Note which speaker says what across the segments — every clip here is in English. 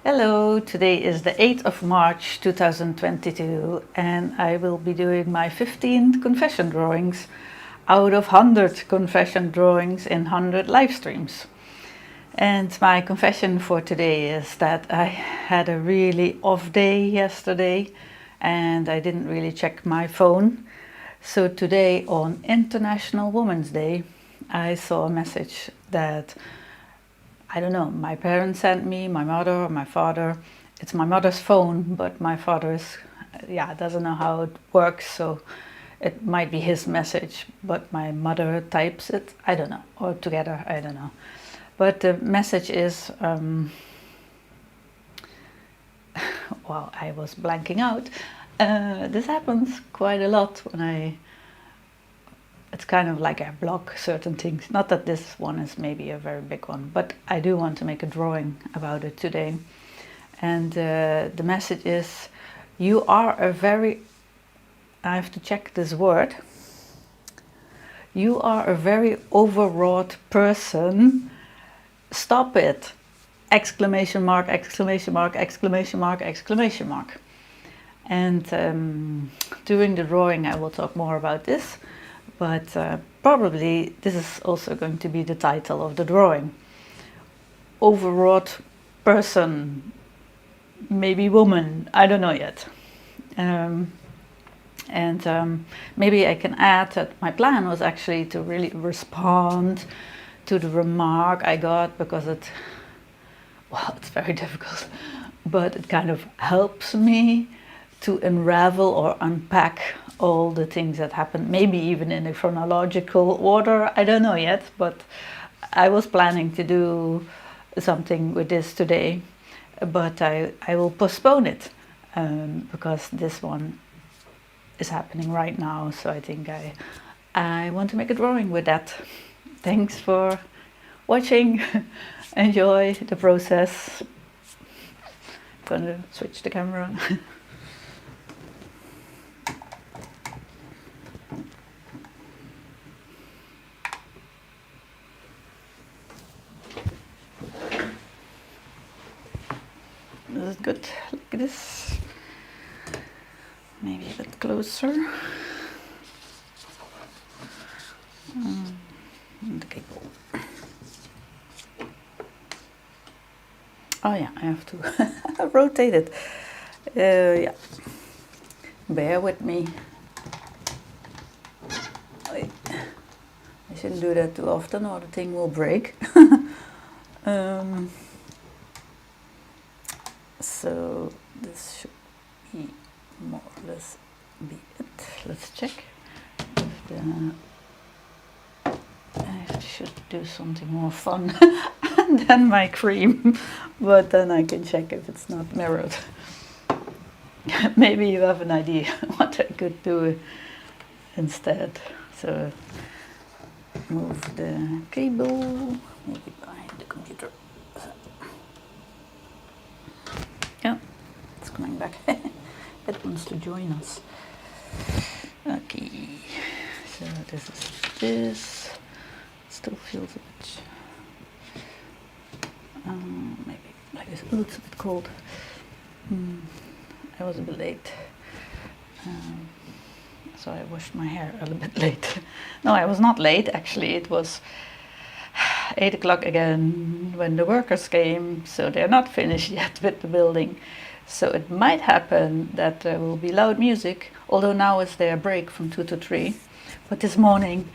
Speaker 1: Hello, today is the 8th of March 2022 and I will be doing my 15th confession drawings out of 100 confession drawings in 100 live streams. And my confession for today is that I had a really off day yesterday and I didn't really check my phone. So today on International Women's Day I saw a message that I don't know, my parents sent me, my mother or my father. It's my mother's phone, but my father doesn't know how it works, so it might be his message, but my mother types it, I don't know, or together, I don't know. But the message is, well, I was blanking out. This happens quite a lot when it's kind of like I block certain things. Not that this one is maybe a very big one, but I do want to make a drawing about it today. And the message is, you are a very, I have to check this word. You are a very overwrought person. Stop it! Exclamation mark, exclamation mark, exclamation mark, exclamation mark. And during the drawing I will talk more about this. But probably this is also going to be the title of the drawing. Overwrought person, maybe woman, I don't know yet. Maybe I can add that my plan was actually to really respond to the remark I got, because it's very difficult, but it kind of helps me to unravel or unpack all the things that happened, maybe even in a chronological order, I don't know yet, but I was planning to do something with this today, but I will postpone it because this one is happening right now, so I think I want to make a drawing with that. Thanks for watching. Enjoy the process. I'm gonna switch the camera. This is good, like this. Maybe a bit closer. The cable. Oh yeah, I have to rotate it. Yeah, bear with me. Wait. I shouldn't do that too often or the thing will break. So this should be more or less be it. Let's check if I should do something more fun than my cream, but then I can check if it's not mirrored. Maybe you have an idea what I could do instead. So move the cable, maybe behind the computer. Yeah, it's coming back. It wants to join us. Okay, so this is this. Still feels a bit. Maybe like this. Oh, it's a bit cold. I was a bit late. So I washed my hair a little bit late. No, I was not late actually. It was 8 o'clock again when the workers came, so they're not finished yet with the building. So it might happen that there will be loud music, although now is their break from 2 to 3. But this morning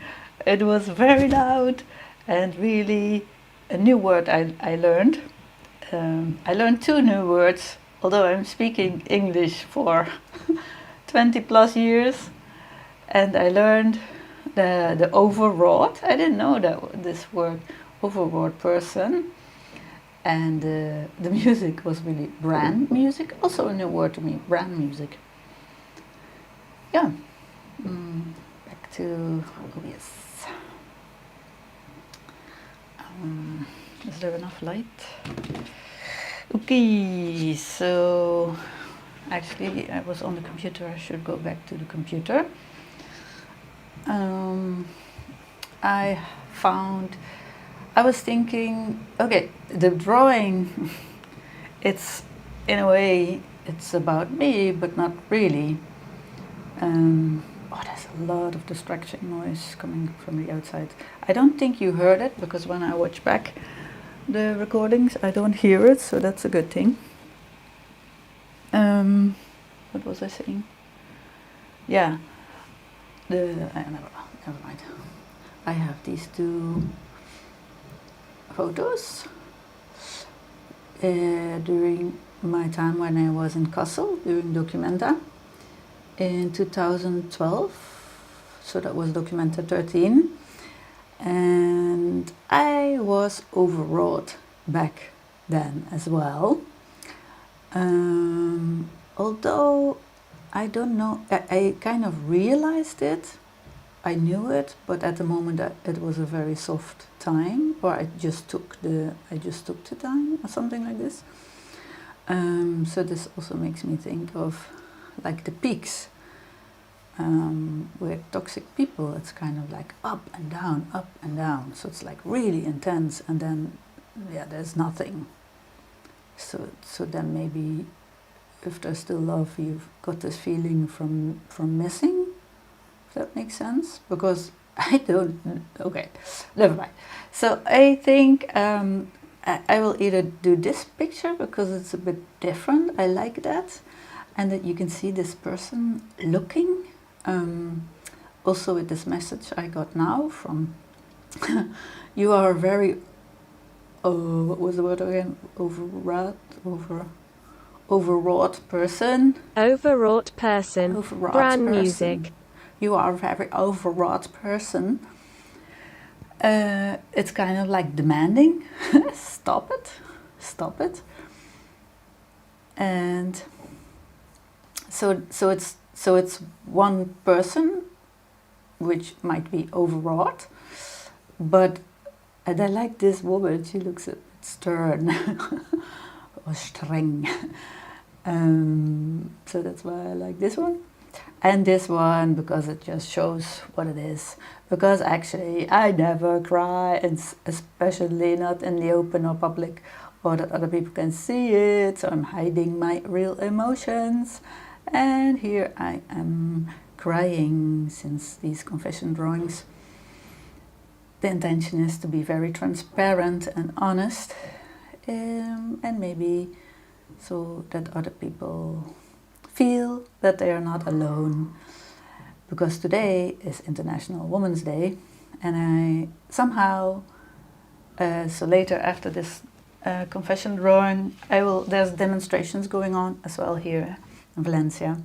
Speaker 1: it was very loud, and really a new word I learned. I learned 2 new words, although I'm speaking English for 20 plus years. And I learned the overwrought. I didn't know that this word, overwrought person. And the music was really brand music. Also a new word to me, brand music. Yeah. Back to OBS. Is there enough light? Okay, so actually I was on the computer. I should go back to the computer. I was thinking, okay, the drawing it's, in a way, it's about me, but not really. There's a lot of distraction noise coming from the outside. I don't think you heard it, because when I watch back the recordings, I don't hear it, so that's a good thing. What was I saying? Yeah, never mind. I have these two photos during my time when I was in Kassel doing Documenta in 2012. So that was Documenta 13. And I was overwrought back then as well. Although I don't know, I kind of realized it. I knew it, but at the moment it was a very soft time, or I just took the time, or something like this. So this also makes me think of like the peaks with toxic people. It's kind of like up and down, up and down. So it's like really intense, and then there's nothing. So then maybe if there's still love, you've got this feeling from missing. If that makes sense, because I don't. Okay, never mind. So I think I will either do this picture because it's a bit different. I like that, and that you can see this person looking. Also with this message I got now from you are very what was the word again? Overwrought person.
Speaker 2: Overwrought person.
Speaker 1: Overwrought
Speaker 2: Brand
Speaker 1: person.
Speaker 2: music.
Speaker 1: You are a very overwrought person. It's kind of like demanding. Stop it. And so it's one person which might be overwrought, but and I like this woman. She looks a bit stern or streng. So that's why I like this one. And this one because it just shows what it is. Because actually I never cry, and especially not in the open or public, or that other people can see it. So I'm hiding my real emotions. And here I am crying since these confession drawings. The intention is to be very transparent and honest, and maybe so that other people feel that they are not alone. Because today is International Women's Day, and I somehow, so later after this confession drawing, there's demonstrations going on as well here in Valencia,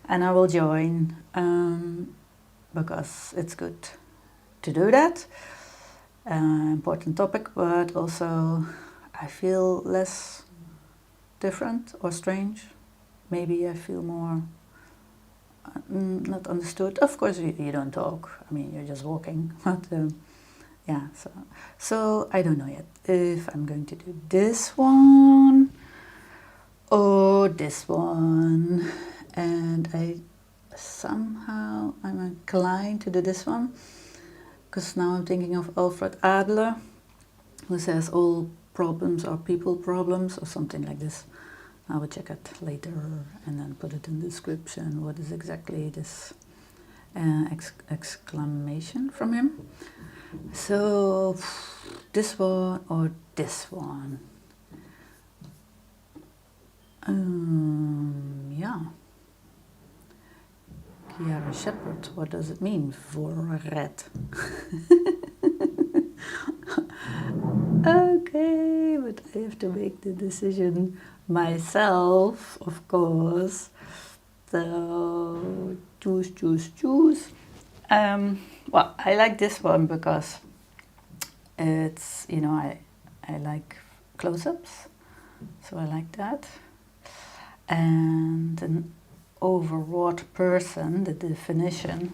Speaker 1: and I will join because it's good to do that. Important topic, but also I feel less different or strange. Maybe I feel more not understood. Of course you don't talk, I mean you're just walking, but yeah, so I don't know yet if I'm going to do this one or this one, and I'm inclined to do this one, because now I'm thinking of Alfred Adler, who says all problems are people problems, or something like this. I will check it later and then put it in the description. What is exactly this exclamation from him? So this one or this one? Yeah. Kiara Shepherd, what does it mean? Voorred. Okay, but I have to make the decision myself, of course. So choose. Well, I like this one because it's, I like close-ups, so I like that. And an overwrought person, the definition.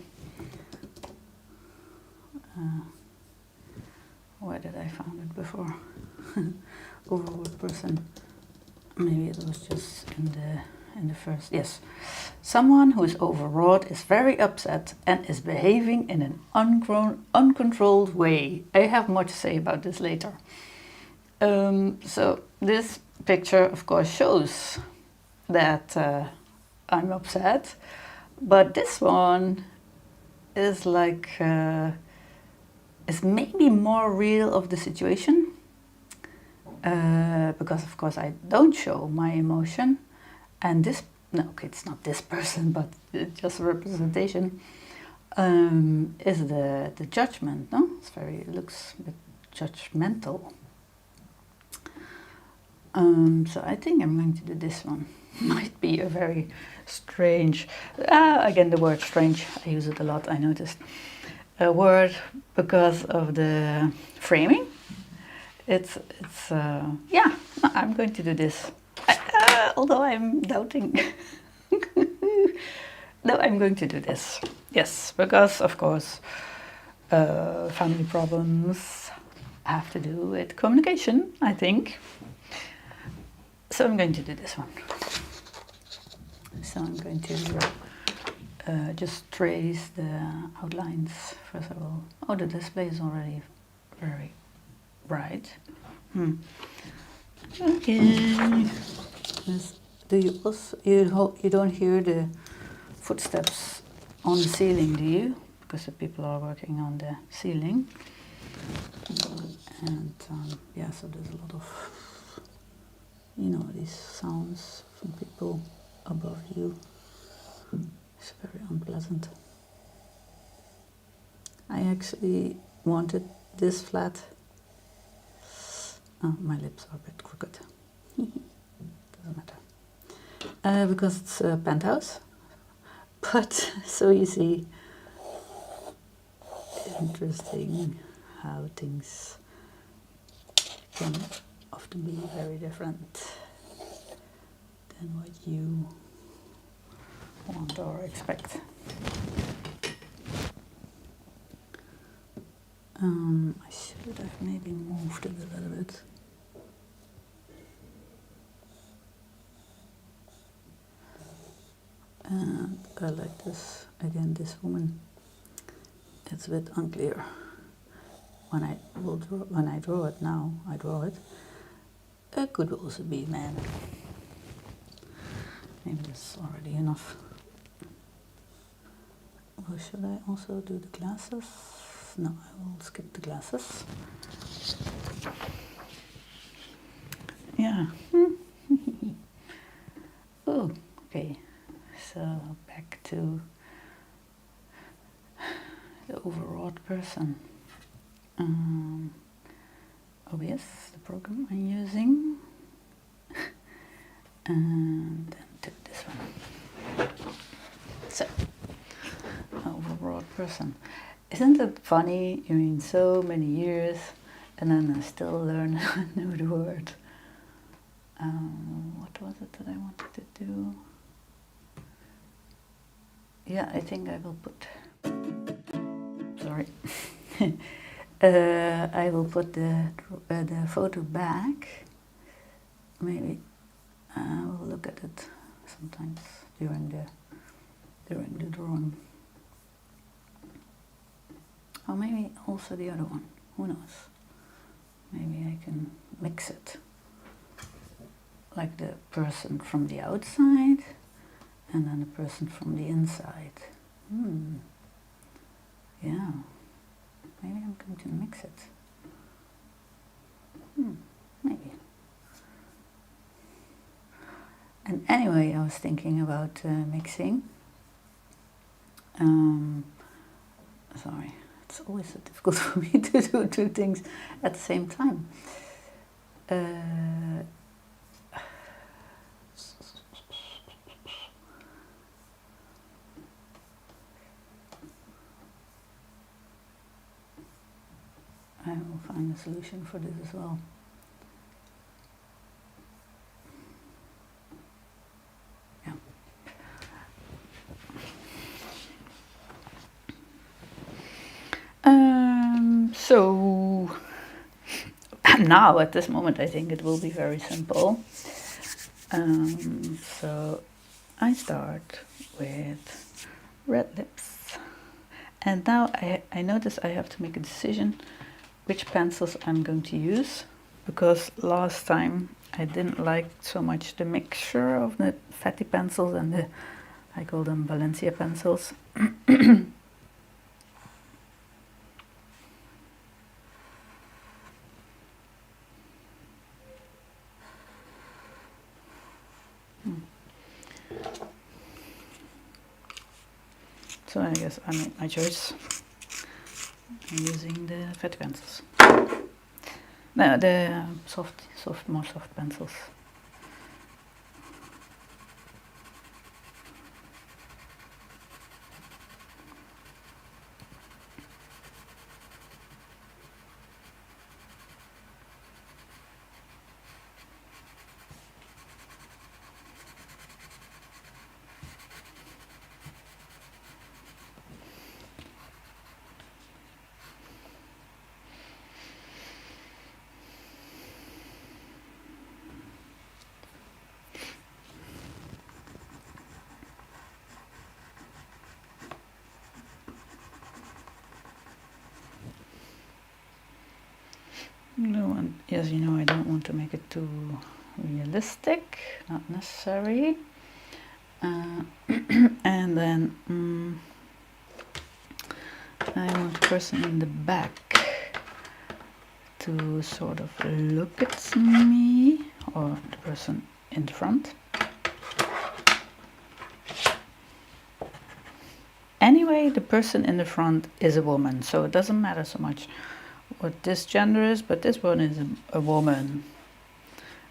Speaker 1: Where did I find it before? Overwrought person. Maybe it was just in the first. Yes, someone who is overwrought is very upset and is behaving in an uncontrolled way. I have much to say about this later. So this picture, of course, shows that I'm upset, but this one is like is maybe more real of the situation, because of course I don't show my emotion, and this, no, okay, it's not this person, but just a representation, is the judgment. No, it's very, it looks a bit judgmental. So I think I'm going to do this one. Might be a very strange, again the word strange, I use it a lot, I noticed, a word because of the framing. It's yeah, I'm going to do this. Although I'm doubting. No, I'm going to do this. Yes, because of course family problems have to do with communication, I think. So I'm going to do this one. So I'm going to just trace the outlines first of all. Oh, the display is already very bright. Okay. Yes. Do you also, you don't hear the footsteps on the ceiling, do you? Because the people are working on the ceiling. And yeah, so there's a lot of, you know, these sounds from people above you. It's very unpleasant. I actually wanted this flat. Oh, my lips are a bit crooked. Doesn't matter. Because it's a penthouse. But so you see, interesting how things can often be very different than what you want or expect. I should have maybe moved it a little bit. And I like this, again, this woman. It's a bit unclear. When I draw it now, I draw it. It could also be a man. Maybe that's already enough. Well, should I also do the glasses? No, I will skip the glasses. Yeah. Oh, okay. So back to the overwrought person. OBS, the program I'm using. And then to this one. So, overwrought person. Isn't it funny? I mean, so many years, and then I still learn a new word. What was it that I wanted to do? Yeah, I think I will put. Sorry. I will put the photo back. Maybe I will look at it sometimes during the drawing. Or maybe also the other one. Who knows? Maybe I can mix it. Like the person from the outside and then the person from the inside. Yeah. Maybe I'm going to mix it. Maybe. And anyway, I was thinking about mixing. Sorry, it's always so difficult for me to do two things at the same time. I will find a solution for this as well. Yeah. So now at this moment I think it will be very simple. So I start with red lips. And now I notice I have to make a decision which pencils I'm going to use, because last time I didn't like so much the mixture of the fatty pencils and the, I call them Valencia pencils. So I guess I made my choice. I'm using the fatty pencils. No, the more soft pencils. No, and as you know, I don't want to make it too realistic, not necessary. And then I want the person in the back to sort of look at me, or the person in the front. Anyway, the person in the front is a woman, so it doesn't matter so much what this gender is, but this one is a woman,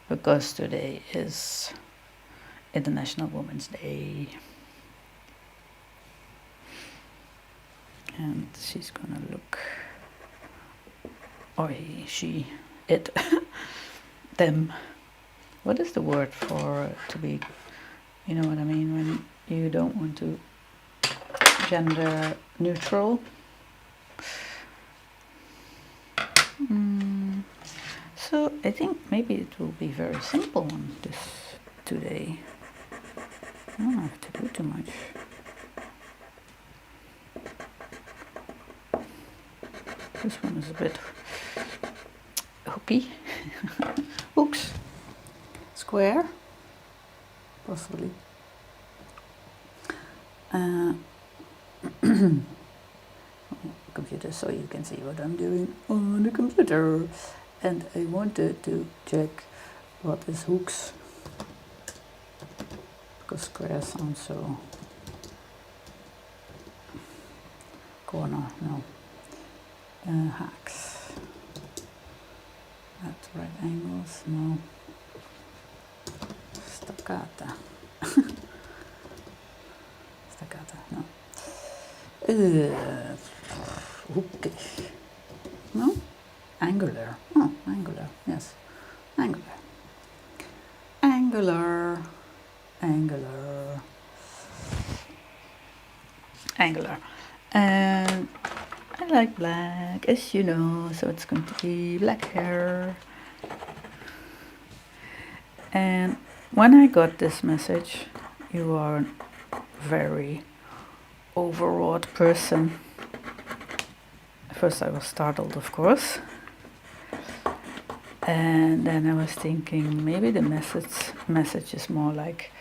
Speaker 1: because today is International Women's Day. And she's gonna look, or he, she, it, them. What is the word for to be, you know what I mean, when you don't want to gender neutral? So I think maybe it will be very simple on this today. I don't have to do too much. This one is a bit hooky. Hooks. Square. Possibly. Computer, so you can see what I'm doing on the computer. And I wanted to check what is hooks, because square sounds so corner, no. Hacks. At right angles, no. Staccata. Staccata, no. Hookish. No? Angular. Oh, angular, yes. Angular. Angular. Angular. Angular. And I like black, as you know, so it's going to be black hair. And when I got this message, you are a very overwrought person. At first I was startled, of course. And then I was thinking maybe the message is more like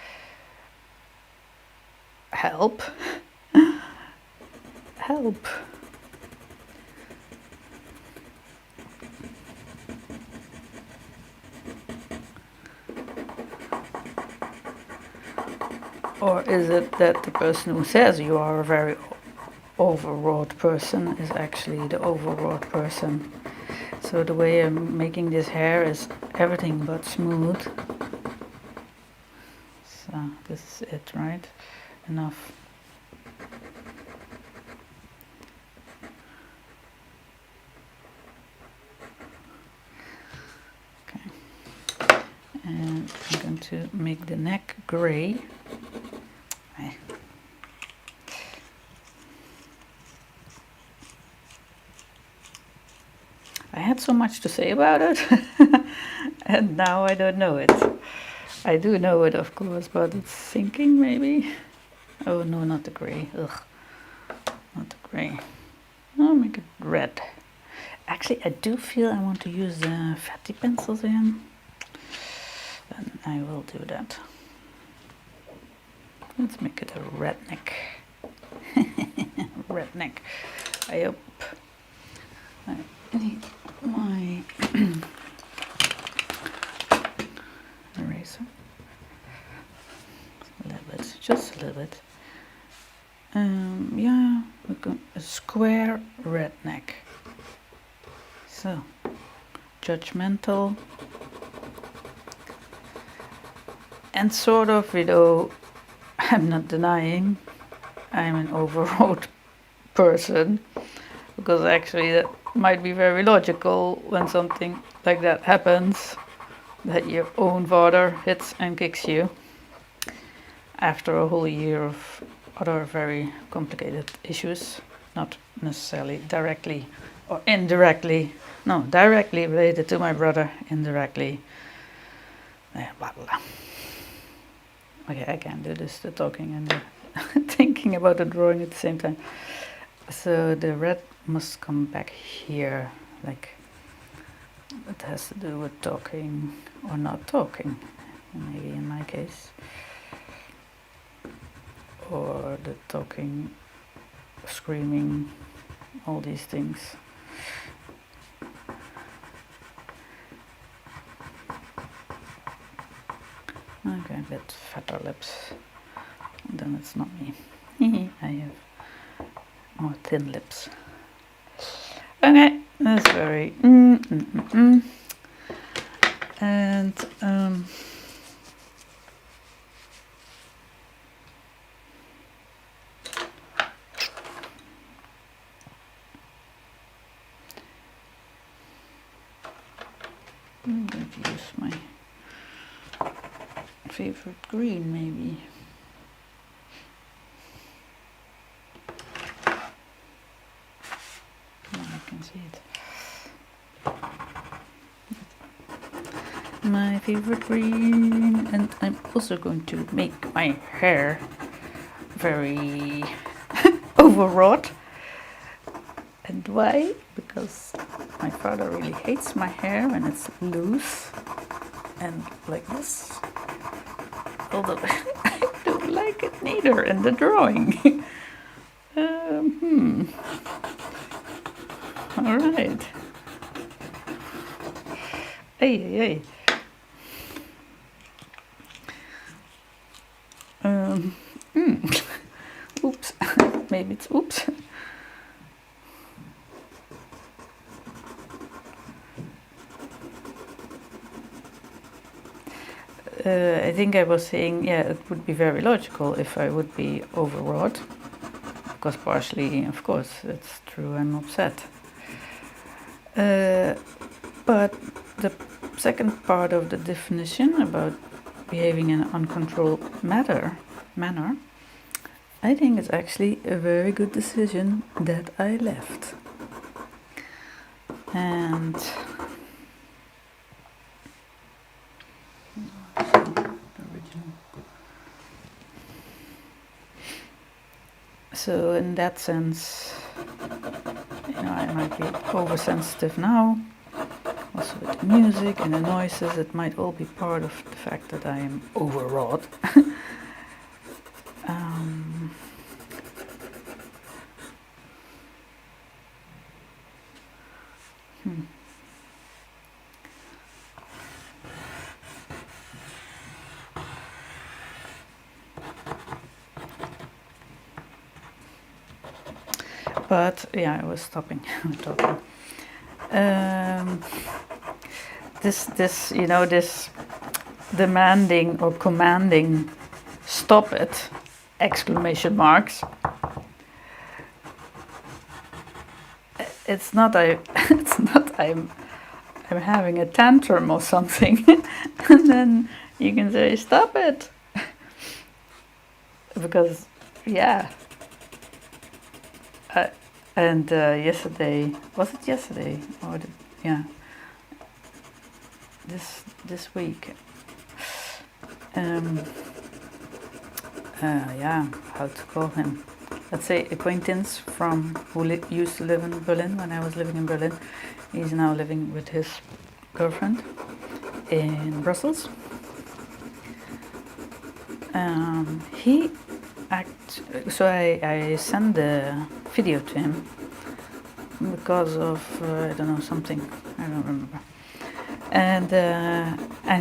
Speaker 1: help. Help. Or is it that the person who says you are a very overwrought person is actually the overwrought person? So the way I'm making this hair is everything but smooth. So this is it, right? Enough. Okay. And I'm going to make the neck gray. I had so much to say about it, and now I don't know it. I do know it, of course, but it's sinking maybe. Oh no, not the grey. Ugh, not the grey. I'll make it red. Actually, I do feel I want to use the fatty pencils again. I will do that. Let's make it a redneck. Redneck. I hope I need my eraser. A little bit, just a little bit. Yeah, we're going a square redneck. So, judgmental. And sort of, you know, I'm not denying I'm an overwrought person, because actually that might be very logical when something like that happens, that your own father hits and kicks you after a whole year of other very complicated issues, not necessarily directly or indirectly, no, directly related to my brother, indirectly, blah blah blah. Okay, I can't do this, the talking and the thinking about the drawing at the same time. So the red must come back here, like it has to do with talking or not talking, maybe in my case. Or the talking, screaming, all these things. Okay, a bit fatter lips. Then it's not me. I have more thin lips. Okay, that's very and I'm going to use my favorite green, maybe. Now I can see it. My favorite green, and I'm also going to make my hair very overwrought. And why? Because my father really hates my hair when it's loose and like this. Although I don't like it neither in the drawing. All right. Hey. Oops. Maybe it's oops. I think I was saying, yeah, it would be very logical if I would be overwrought, because partially, of course, it's true, I'm upset. But the second part of the definition about behaving in an uncontrolled manner, I think it's actually a very good decision that I left. And so in that sense, you know, I might be oversensitive now. Also with the music and the noises, it might all be part of the fact that I am overwrought. But yeah, I was stopping talking. This, you know, this demanding or commanding, stop it! Exclamation marks. It's not I'm having a tantrum or something, and then you can say stop it, because yeah. And yesterday, was it yesterday or yeah, this week? Yeah, how to call him? Let's say acquaintance from who used to live in Berlin when I was living in Berlin. He's now living with his girlfriend in Brussels. he so I sent the video to him because of I don't know, something, I don't remember, and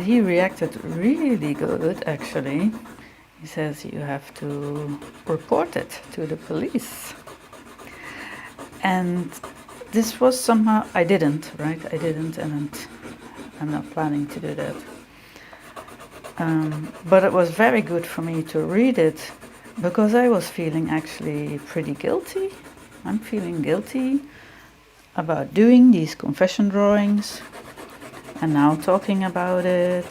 Speaker 1: he reacted really good actually. He says you have to report it to the police, and this was somehow I didn't, and I'm not planning to do that. But it was very good for me to read it because I was feeling actually pretty guilty. I'm feeling guilty about doing these confession drawings and now talking about it.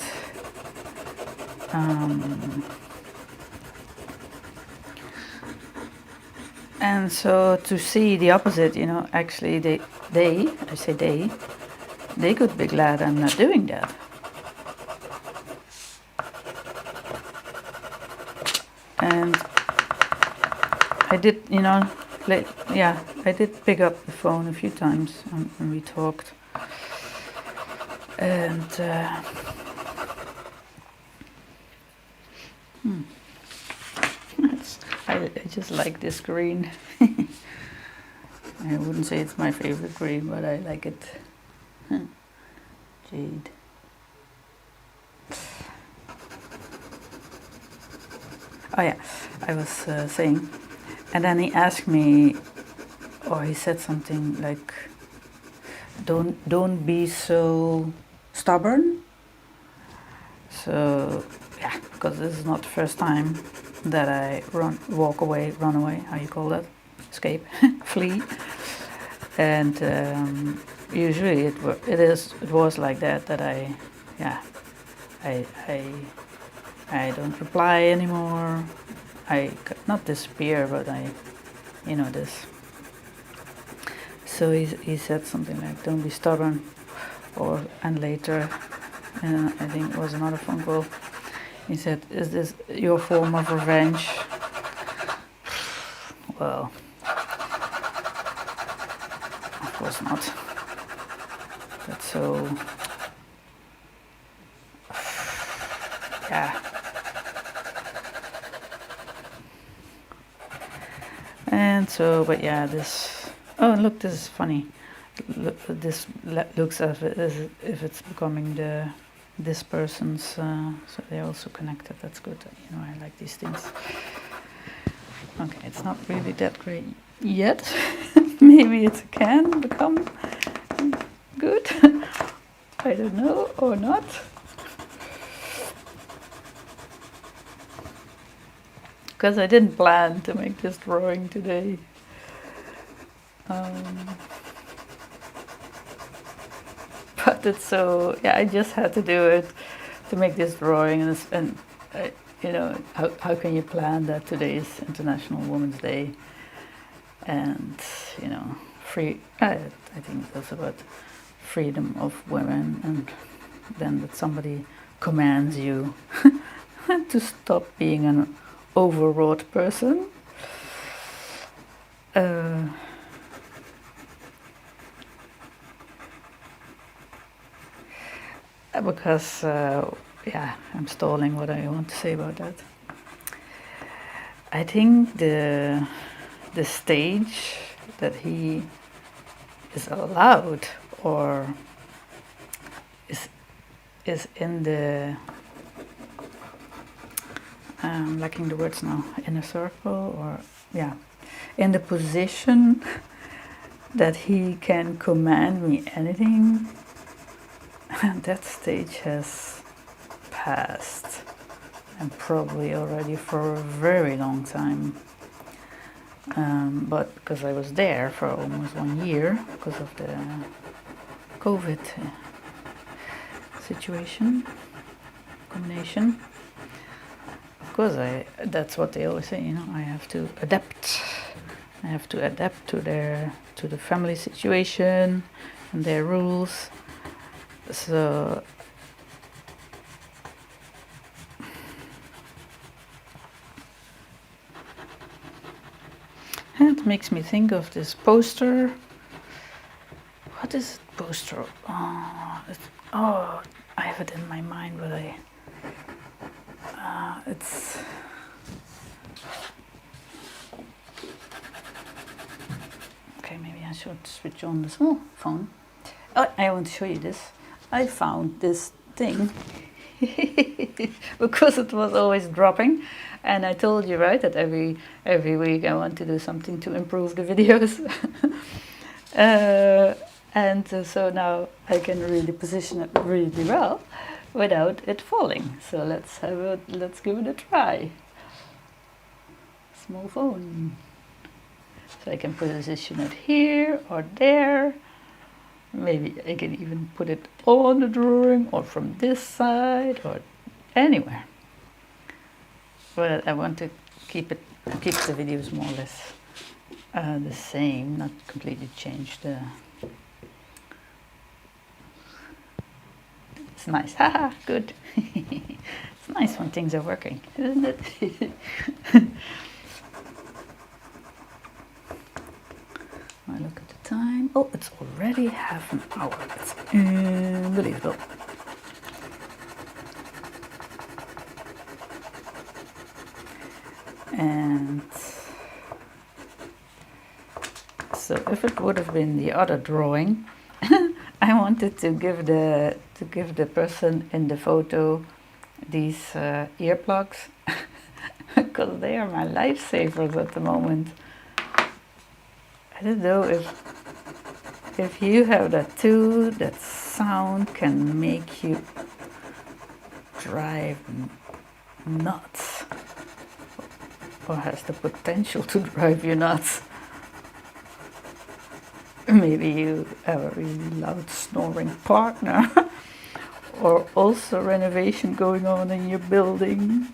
Speaker 1: And so to see the opposite, you know, actually they could be glad I'm not doing that. And I did, you know, I did pick up the phone a few times and we talked. And I just like this green. I wouldn't say it's my favorite green, but I like it. Jade. Oh yeah, I was saying, and then he asked me, or he said something like, "Don't be so stubborn." So yeah, because this is not the first time that I run away, how you call that? Escape, flee. And usually it was like that I don't reply anymore. I not disappear, but this. So he said something like, "Don't be stubborn," and later, I think it was another phone call. He said, "Is this your form of revenge?" Well, of course not. That's so. Yeah. And so, but yeah, this. Oh, look, this is funny. This looks as if it's becoming this person's. So they're also connected. That's good. You know, I like these things. Okay, it's not really that great yet. Maybe it can become good. I don't know, or not. Because I didn't plan to make this drawing today. But it's so, yeah, I just had to do it to make this drawing. And how can you plan that today is International Women's Day? And, I think it's also about freedom of women, and then that somebody commands you to stop being an overwrought person. Because, I'm stalling what I want to say about that. I think the stage that he is allowed, or is in the I'm lacking the words now, inner circle, or in the position that he can command me anything. That stage has passed, and probably already for a very long time. But because I was there for almost 1 year because of the COVID situation, combination. Because that's what they always say, I have to adapt. I have to adapt to the family situation and their rules. So it makes me think of this poster. What is it, poster? I have it in my mind, but it's okay. Maybe I should switch on the small phone. Oh, I want to show you this. I found this thing because it was always dropping, and I told you, right, that every week I want to do something to improve the videos. So now I can really position it really well without it falling. So let's give it a try. Small phone. So I can position it here or there. Maybe I can even put it on the drawing or from this side or anywhere. But I want to keep the videos more or less the same, not completely change the. It's nice, haha, good. It's nice when things are working, isn't it? I look at the time. Oh, it's already half an hour. It's unbelievable. And so if it would have been the other drawing, I wanted to give the person in the photo these earplugs because they are my lifesavers at the moment. I don't know if you have that too. That sound can make you drive nuts, or has the potential to drive you nuts. Maybe you have a really loud snoring partner, or also renovation going on in your building.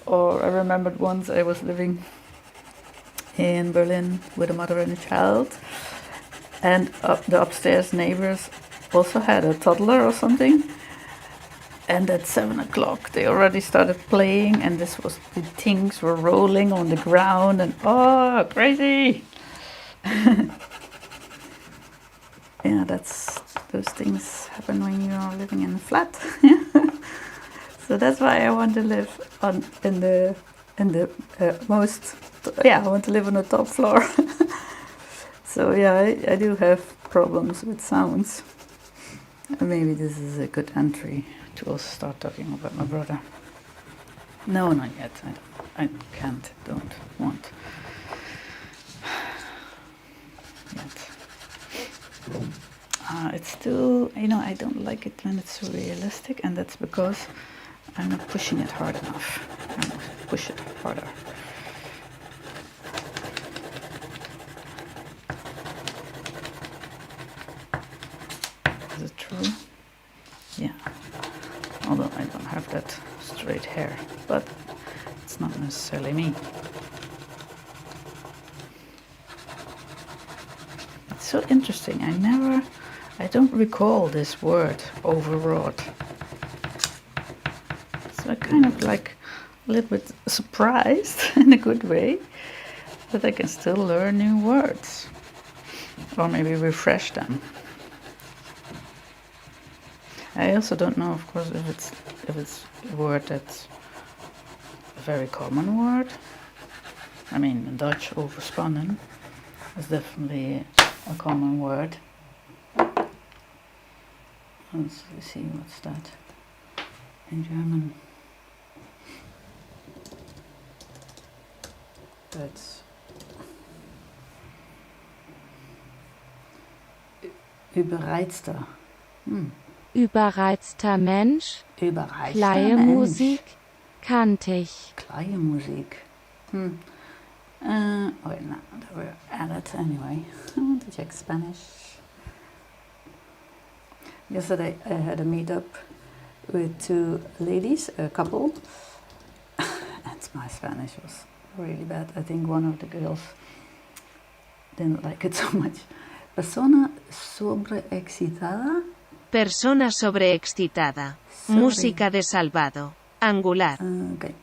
Speaker 1: Or I remembered once I was living in Berlin with a mother and a child, and the upstairs neighbors also had a toddler or something, and at 7 o'clock they already started playing, and the things were rolling on the ground, and oh, crazy. Yeah, those things happen when you are living in a flat. So that's why I want to live in the most. Yeah, I want to live on the top floor. So yeah, I do have problems with sounds. And maybe this is a good entry to also start talking about my brother. No, not yet. I can't. Don't want yet. It's still, I don't like it when it's so realistic, and that's because I'm not pushing it hard enough. I must push it harder. Is it true? Yeah. Although I don't have that straight hair, but it's not necessarily me. It's so interesting. I don't recall this word, overwrought. So I kind of like a little bit surprised in a good way that I can still learn new words, or maybe refresh them. I also don't know, of course, if it's a word that's a very common word. I mean, in Dutch, overspannen is definitely a common word. Let's see, what's that in German? That's überreizter.
Speaker 2: Überreizter Mensch,
Speaker 1: Überreizter
Speaker 2: kleine
Speaker 1: Mensch.
Speaker 2: Musik, kantig.
Speaker 1: Kleine Musik. Wait, no, they were added anyway. I want to check Spanish. Yesterday I had a meetup with two ladies, a couple, and my Spanish was really bad. I think one of the girls didn't like it so much. Persona sobreexcitada.
Speaker 2: Persona sobreexcitada. Música de salvado. Angular.
Speaker 1: Okay.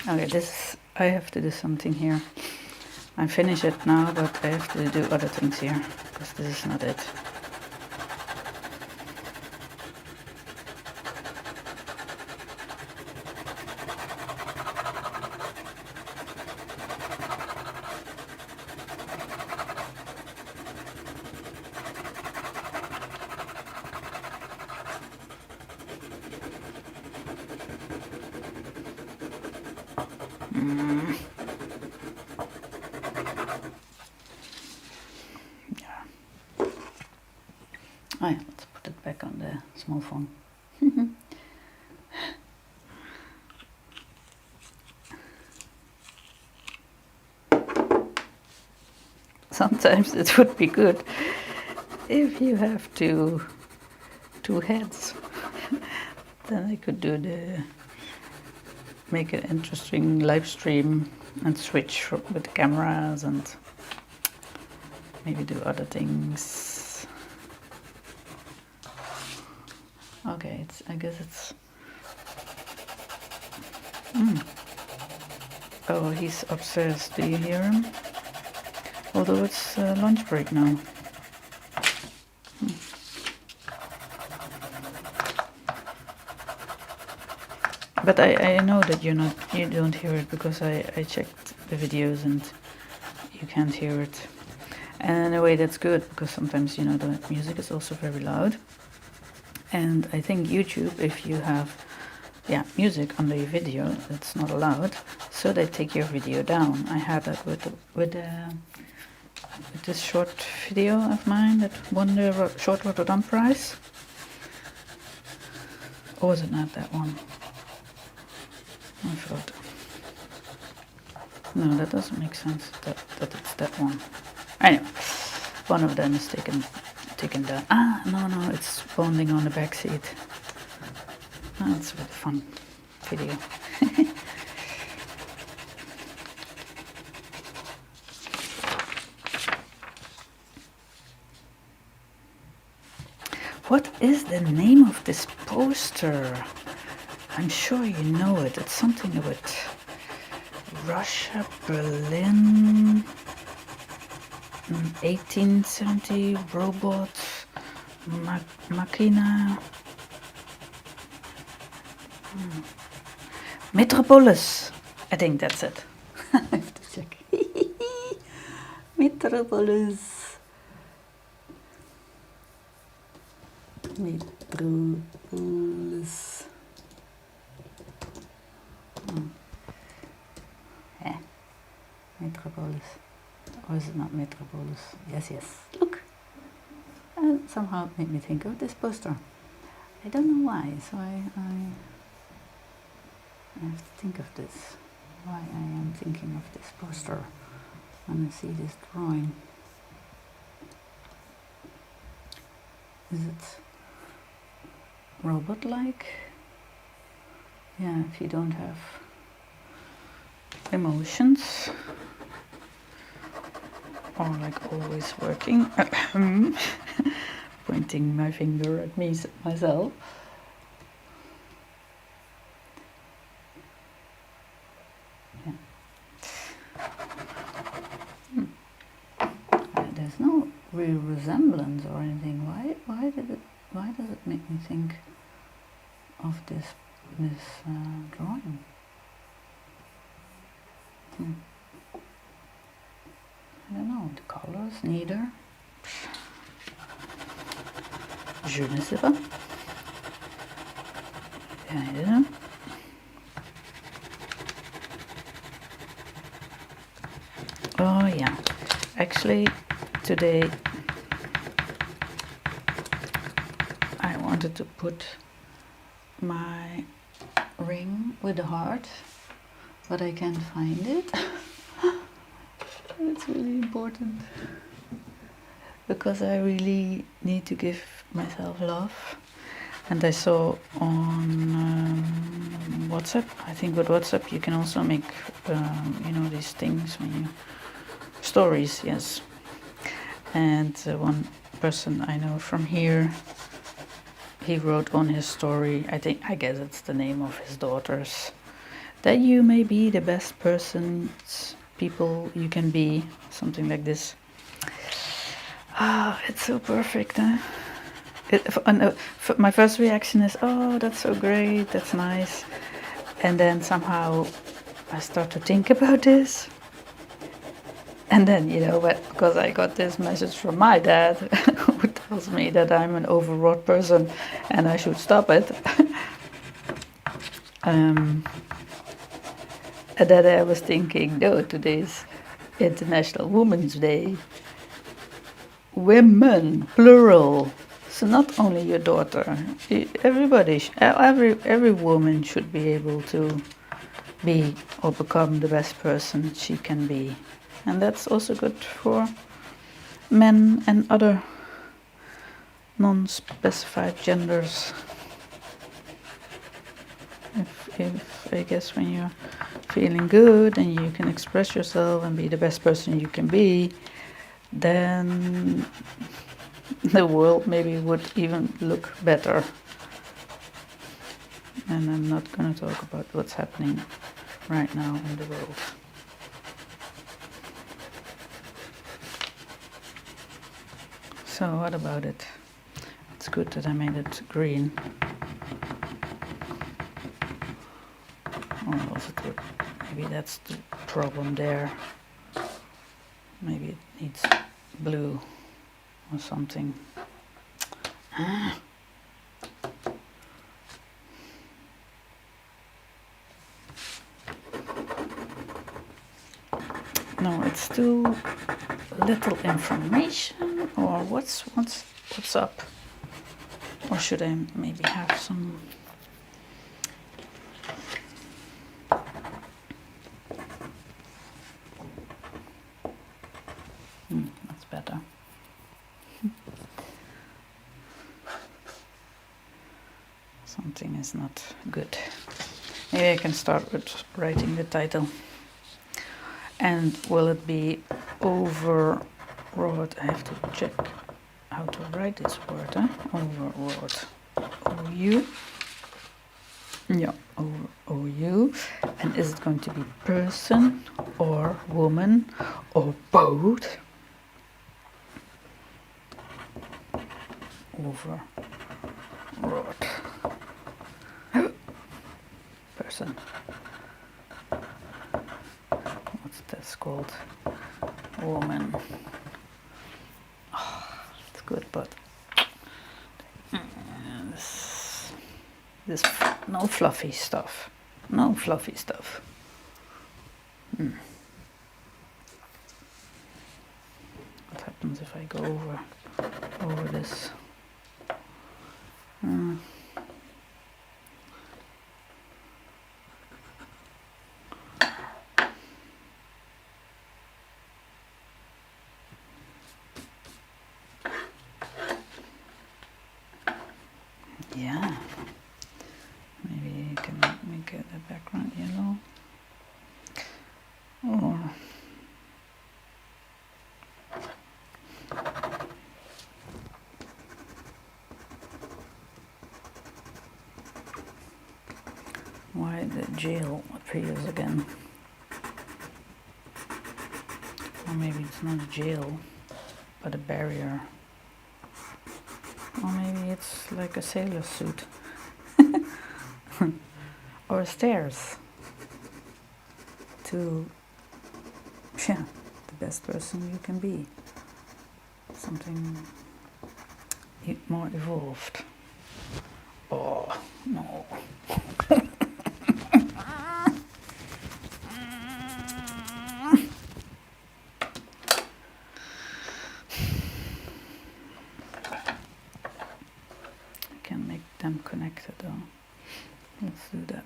Speaker 1: Okay, I have to do something here. I finish it now, but I have to do other things here, because this is not it. Yeah. Oh yeah, let's put it back on the small phone. Sometimes it would be good if you have two heads. Then I could make an interesting live stream and switch with the cameras and maybe do other things. Okay, I guess it's. Oh, he's upstairs. Do you hear him? Although it's lunch break now. But I know that you don't hear it because I checked the videos and you can't hear it. And in a way that's good because sometimes the music is also very loud. And I think YouTube, if you have music under your video, it's not allowed, so they take your video down. I had that with this short video of mine that won the short Rotterdam prize. Or was it not that one? I forgot. No, that doesn't make sense that it's that one. Anyway, one of them is taken down. No, it's bonding on the back seat. That's a really fun video. What is the name of this poster? I'm sure you know it. It's something with Russia, Berlin, 1870, robots, Machina. Metropolis. I think that's it. I have to check. Metropolis. Metropolis. Metropolis. Or is it not Metropolis? Yes. Look. And somehow it made me think of this poster. I don't know why, so I have to think of this. Why I am thinking of this poster when I see this drawing. Is it robot-like? Yeah, if you don't have emotions. Or like always working. Pointing my finger at myself. Yeah. There's no real resemblance or anything. Why does it make me think of this drawing? I don't know, the colors, neither. Je ne sais pas. I don't know. Oh yeah, actually today I wanted to put my ring with the heart, but I can't find it. It's really important because I really need to give myself love. And I saw on WhatsApp, I think with WhatsApp you can also make these things when you stories, yes. And one person I know from here, he wrote on his story, I guess it's the name of his daughters, that you may be the best people you can be, something like this. It's so perfect, huh? My first reaction is, oh, that's so great, that's nice. And then somehow I start to think about this. And then, because I got this message from my dad, who tells me that I'm an overwrought person and I should stop it. And then I was thinking, no, today's International Women's Day. Women, plural. So not only your daughter. Everybody, every woman should be able to be or become the best person she can be. And that's also good for men and other non-specified genders. If I guess when you're feeling good and you can express yourself and be the best person you can be, then the world maybe would even look better. And I'm not going to talk about what's happening right now in the world. So what about it? It's good that I made it green. Or was it good? Maybe that's the problem there. Maybe it needs blue or something. No, it's too little information, or what's up? Or should I maybe have some? That's better. Something is not good. Maybe I can start with writing the title. And will it be overwrought? I have to check how to write this word. Overwrought. O-U. Yeah, O-U. And is it going to be person or woman or both? Overwrought. Person. What's this called? Woman. Oh, it's good, but this no fluffy stuff. No fluffy stuff. What happens if I go over this? Yeah, maybe you can make the background yellow, or why the jail appears again. Or maybe it's not a jail, but a barrier. Or maybe it's like a sailor suit. Or stairs. To, the best person you can be. Something more evolved. Oh, no. Them connected though. Let's do that.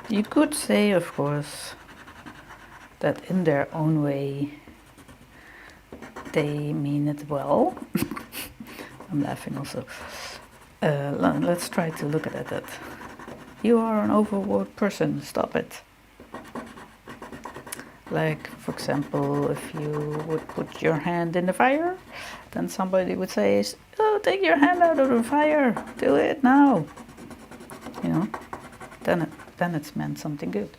Speaker 1: You could say, of course, that in their own way they mean it well. I'm laughing also. Let's try to look at it. You are an overwrought person, stop it. Like, for example, if you would put your hand in the fire, then somebody would say, oh, take your hand out of the fire, do it now. You know, then it's meant something good.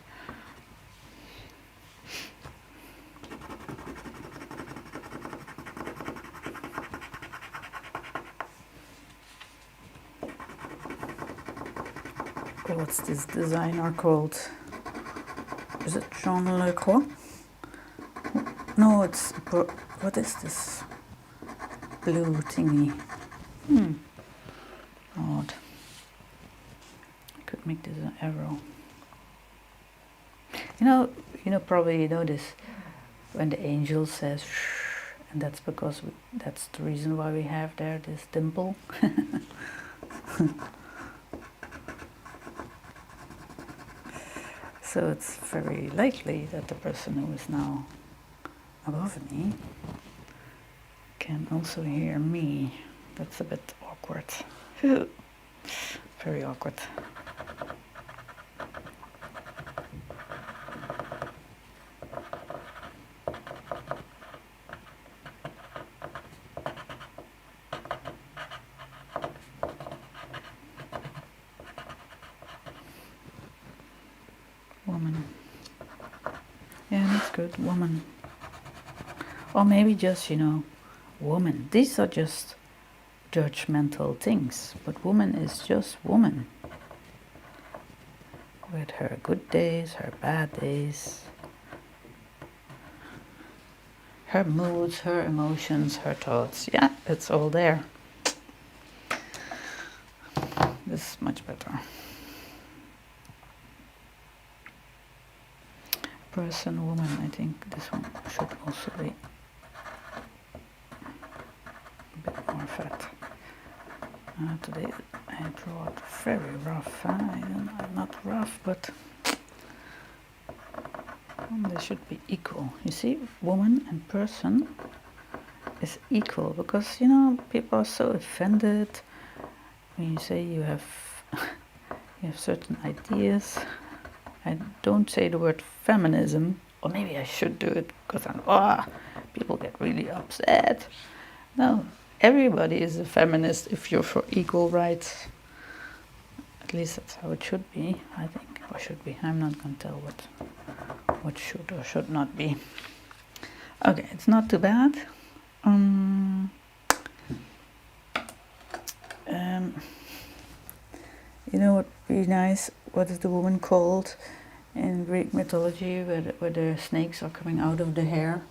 Speaker 1: What's this designer called? Is it Jean Le Croix? No, it's what is this blue thingy? Odd. I could make this an arrow. Probably you notice when the angel says shh, and that's because that's the reason why we have there this dimple. So it's very likely that the person who is now above me can also hear me. That's a bit awkward. Very awkward. Woman. Yeah, that's good. Woman. Or maybe just, woman. These are just judgmental things, but woman is just woman. With her good days, her bad days, her moods, her emotions, her thoughts. Yeah, it's all there. This is much better. Person, woman, I think this one should also be a bit more fat. Today I draw it very rough. I'm not rough, but they should be equal. You see, woman and person is equal because, people are so offended when you say you have certain ideas. I don't say the word feminism, or maybe I should do it because people get really upset. No, everybody is a feminist if you're for equal rights. At least that's how it should be, I think, or should be. I'm not going to tell what should or should not be. Okay, it's not too bad. What would be nice? What is the woman called in Greek mythology where the snakes are coming out of the hair?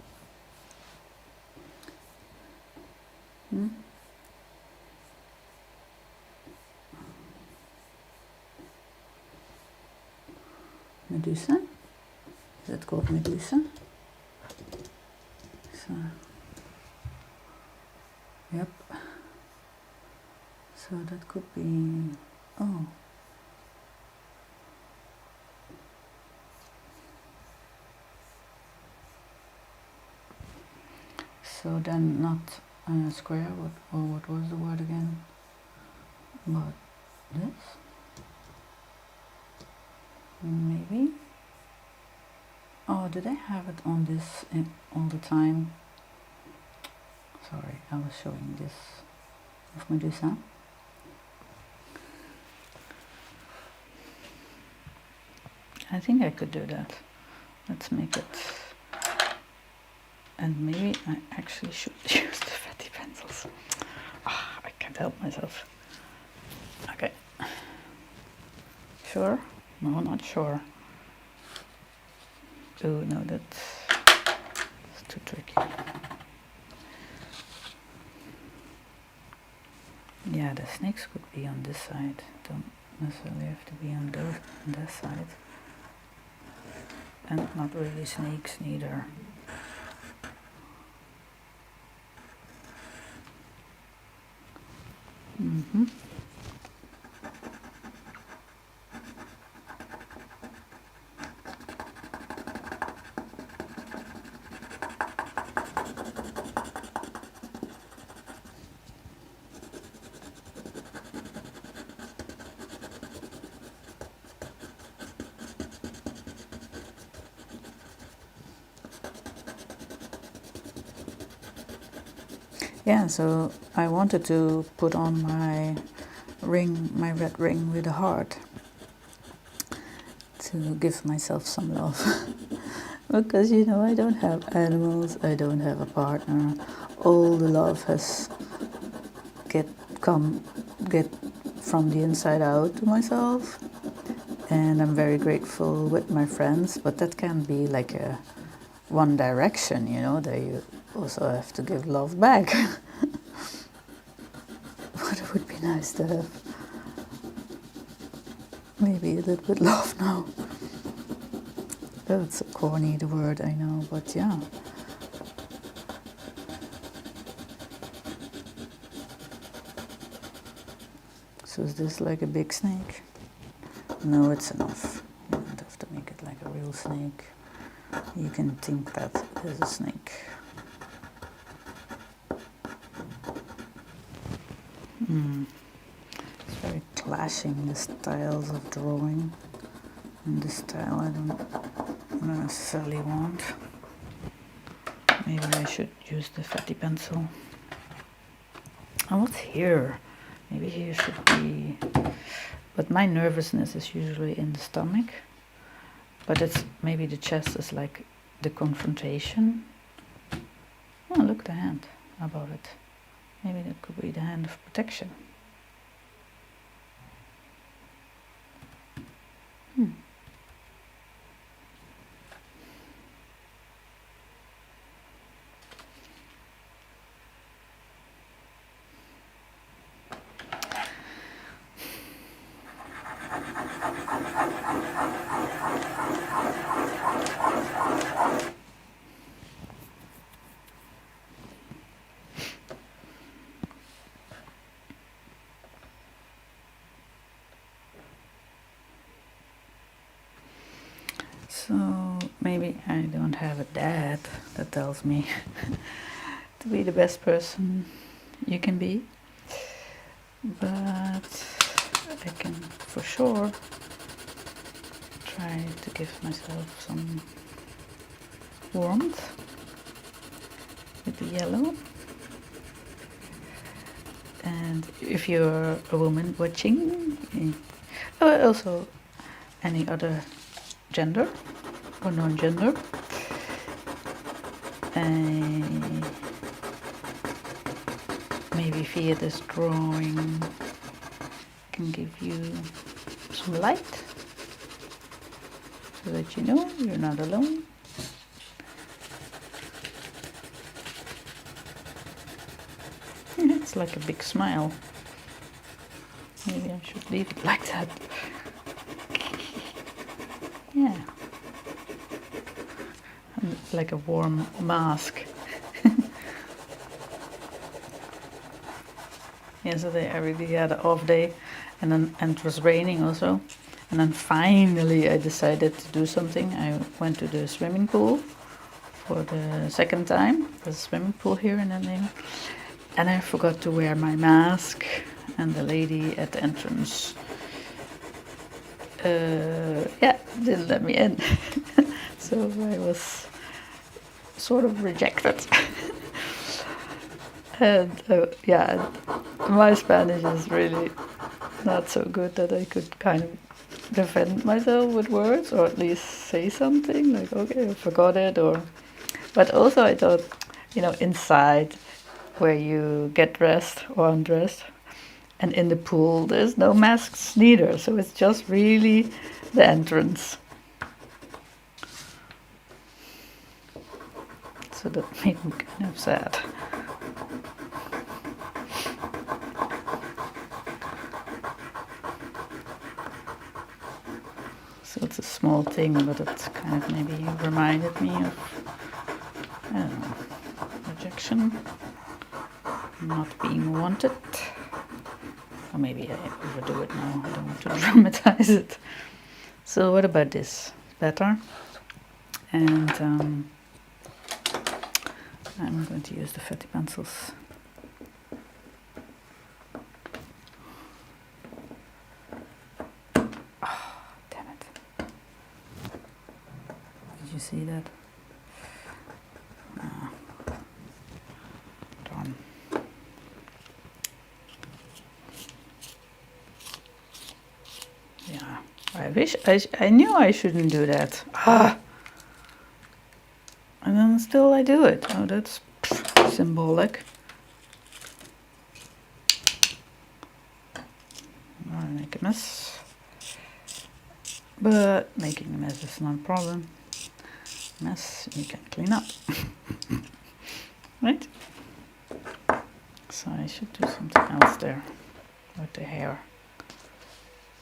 Speaker 1: Medusa? Is that called Medusa? So, yep. So that could be, So then not square, what was the word again? But this? Maybe? Oh, did I have it on this all the time? Sorry, I was showing this of Medusa. I think I could do that. Let's make it. And maybe I actually should use the fatty pencils. I can't help myself. Okay. Sure? No, not sure. Oh, no, that's too tricky. Yeah, the snakes could be on this side. Don't necessarily have to be on this side. And not really snakes neither. Yeah, so I wanted to put on my ring, my red ring with a heart, to give myself some love. Because, I don't have animals, I don't have a partner. All the love has get from the inside out to myself. And I'm very grateful with my friends, but that can be like a one direction, you know, that you also have to give love back. But it would be nice to have maybe a little bit love now. That's so corny, the word, I know, but yeah. So is this like a big snake? No, it's enough. You don't have to make it like a real snake. You can think that it is a snake. It's very clashing, the styles of drawing. And this style I don't necessarily want. Maybe I should use the fatty pencil. Oh, what's here? Maybe here should be... But my nervousness is usually in the stomach. But it's maybe the chest is like the confrontation. Oh, look, the hand. How about it? Maybe that could be the hand of protection. So maybe I don't have a dad that tells me to be the best person you can be, but I can for sure try to give myself some warmth with the yellow. And if you're a woman watching, also any other gender or non-gender, maybe via this drawing can give you some light so that you know you're not alone. It's like a big smile. Maybe I should leave it like that. Yeah. And like a warm mask. Yesterday I really had an off day, and it was raining also. And then finally I decided to do something. I went to the swimming pool for the second time. There's a swimming pool here in Engelen. And I forgot to wear my mask, and the lady at the entrance didn't let me in. So I was sort of rejected. And my Spanish is really not so good that I could kind of defend myself with words, or at least say something like, okay, I forgot it, but also I thought, inside where you get dressed or undressed, and in the pool there's no masks neither, so it's just really the entrance. So that made me kind of sad. So it's a small thing, but it kind of maybe reminded me of, I don't know, rejection, not being wanted. Or maybe I overdo it now, I don't want to dramatize it. So what about this? Better? And I'm going to use the fatty pencils. Oh, damn it. Did you see that? Darn. Yeah, I wish I knew I shouldn't do that. And then still I do it. Oh, that's symbolic. I make a mess. But making a mess is not a problem. mess you can clean up. Right? So I should do something else there with the hair.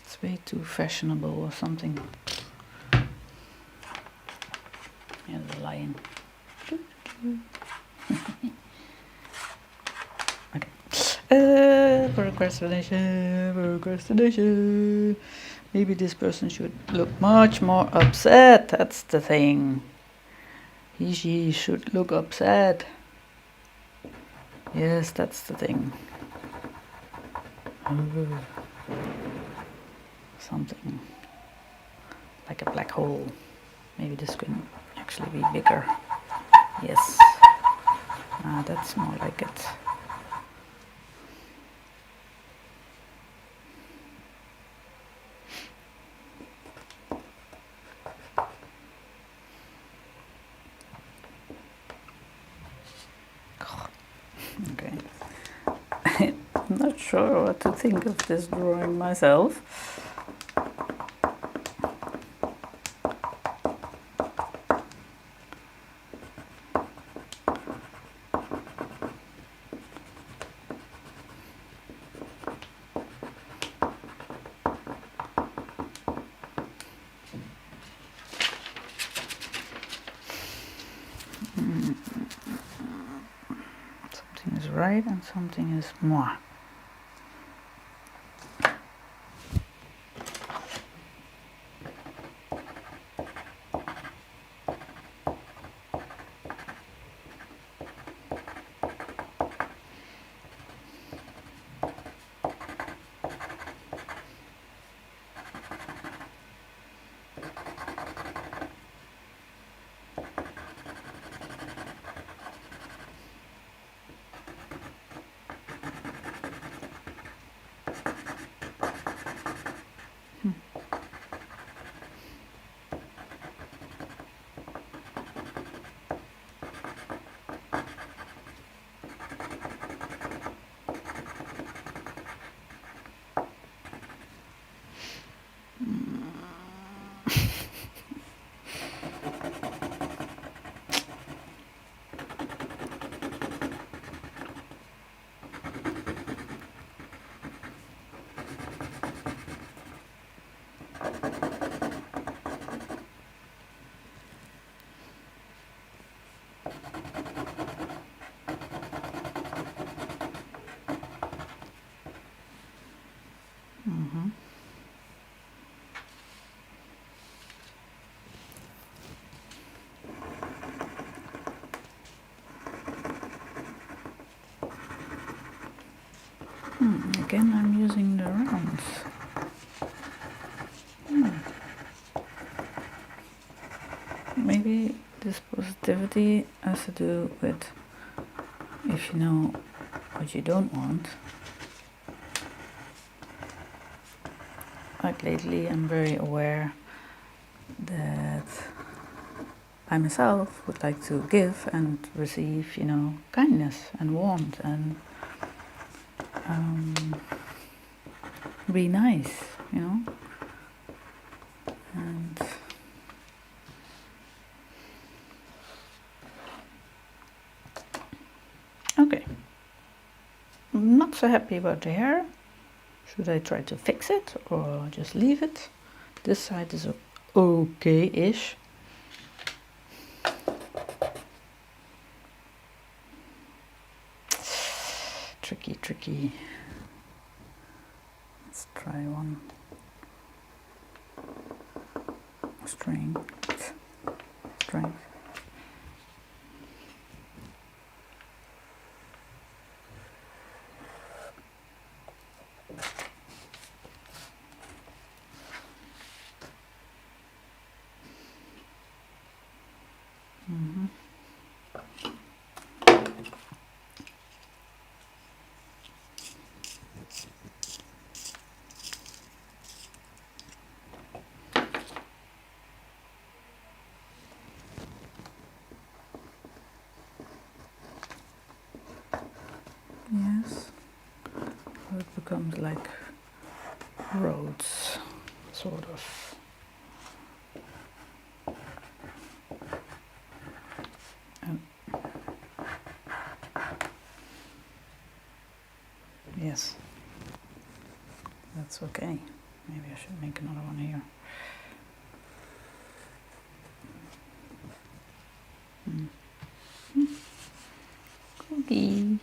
Speaker 1: It's way too fashionable or something. Yeah, the lion. Okay. Procrastination. Maybe this person should look much more upset. That's the thing. She should look upset. Yes, that's the thing. Something like a black hole. Maybe this can actually be bigger. Yes. That's more like it. Okay. I'm not sure what to think of this drawing myself. Something is right and something is moi. Again, I'm using the rounds. Maybe this positivity has to do with if you know what you don't want. Like lately, I'm very aware that I myself would like to give and receive, kindness and warmth and be nice, and okay. I'm not so happy about the hair. Should I try to fix it or just leave it? This side is okay-ish. Tricky. Let's try one. Strength. Yes, so it becomes like roads, sort of. That's okay. Maybe I should make another one here. Okay.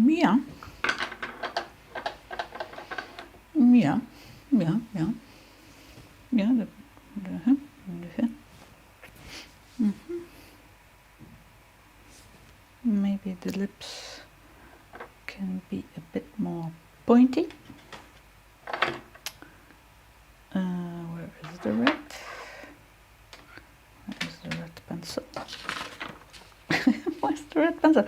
Speaker 1: Yeah. Yeah. Yeah. Yeah. Yeah. Maybe the lips can be a bit more pointy. Where is the red? Where is the red pencil? Where's the red pencil?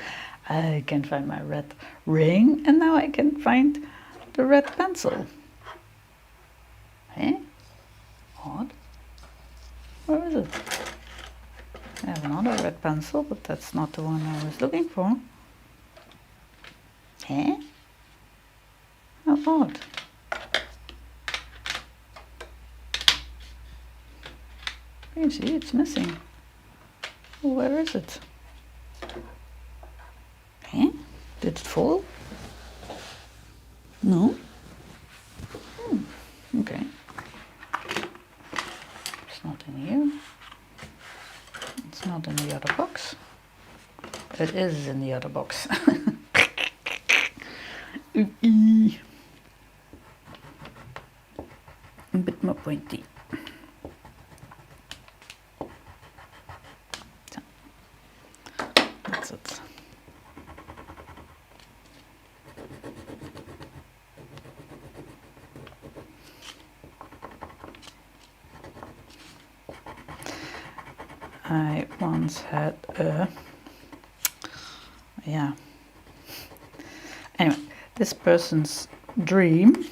Speaker 1: I can find my red ring, and now I can find the red pencil. Eh? Odd. Where is it? I have another red pencil, but that's not the one I was looking for. Eh? How odd. You see, it's missing. Where is it? Eh? Did it fall? No? Okay. It's not in here. It's not in the other box. It is in the other box. A bit more pointy. So, that's it. I once had a, yeah. Anyway, this person's dream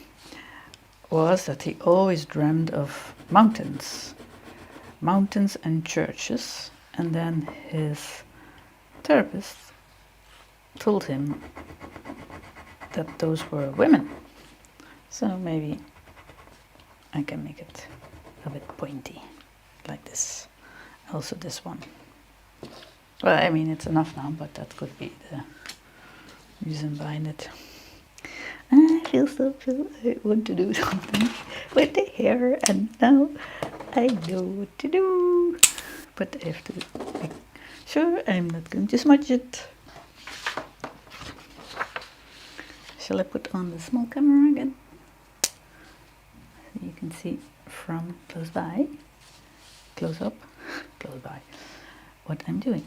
Speaker 1: was that he always dreamed of mountains and churches, and then his therapist told him that those were women. So maybe I can make it a bit pointy, like this. Also this one. Well, I mean, it's enough now, but that could be the reason behind it. I feel so I want to do something with the hair, and now I know what to do. But I have to make sure I'm not going to smudge it. Shall I put on the small camera again? So you can see from close by, close up, close by, what I'm doing.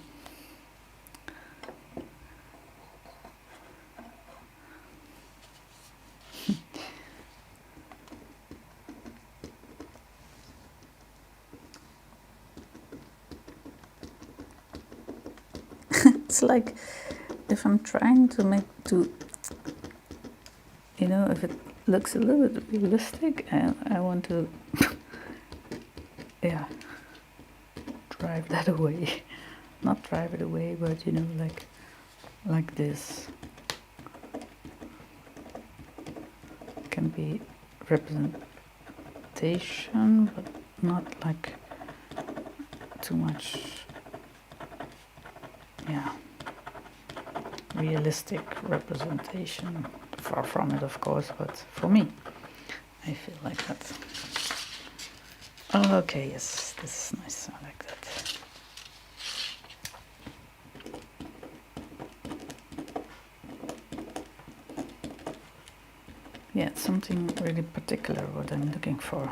Speaker 1: It's like if I'm trying to make you know, if it looks a little bit realistic, I want to yeah, drive that away. Not drive it away, but you know, like this. Can be representation, but not like too much, yeah, realistic representation. Far from it, of course, but for me, I feel like that. Okay, yes, this is nice. I like that. Yeah, it's something really particular what I'm looking for.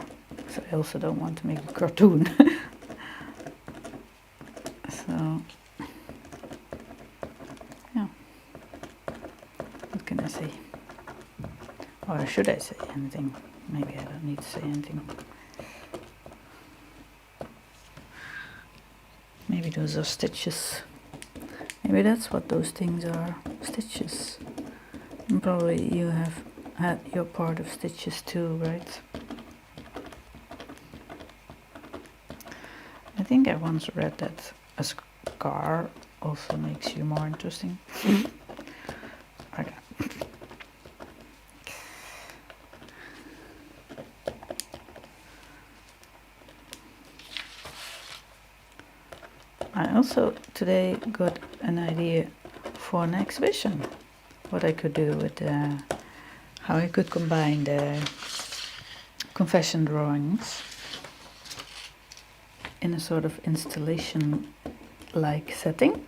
Speaker 1: So I also don't want to make a cartoon. So, yeah. What can I say? Or should I say anything? Maybe I don't need to say anything. Maybe those are stitches. Maybe that's what those things are, stitches. And probably you have had your part of stitches too, right? think I once read that a scar also makes you more interesting. Okay. I also today got an idea for an exhibition. What I could do with how I could combine the confession drawings in a sort of installation-like setting,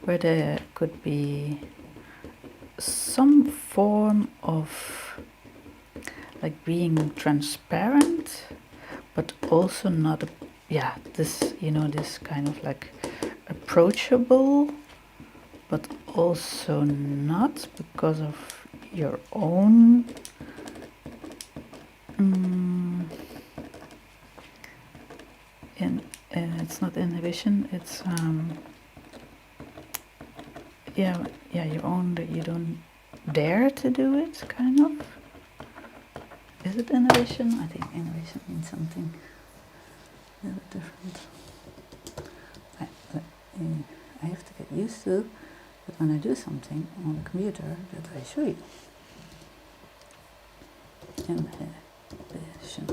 Speaker 1: where there could be some form of like being transparent, but also not this, you know, this kind of like approachable, but also not, because of your own it's not inhibition, it's your own, that you don't dare to do it, kind of. Is it inhibition? I think inhibition means something a little different. I have to get used to that when I do something on the computer that I show you. Inhibition.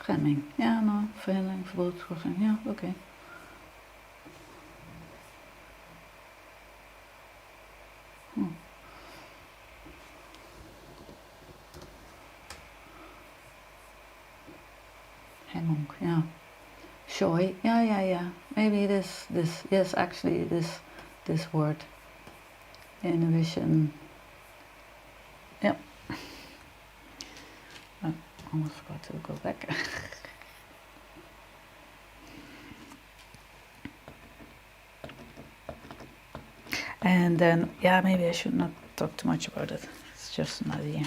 Speaker 1: Remming. Ja, nou, verhelling, verbodskorting. Ja, oké. Hemmung, yeah. Joy, yeah. Maybe this, yes, actually, this word. Inhibition. Yep. I almost forgot to go back. And then, maybe I should not talk too much about it. It's just an idea.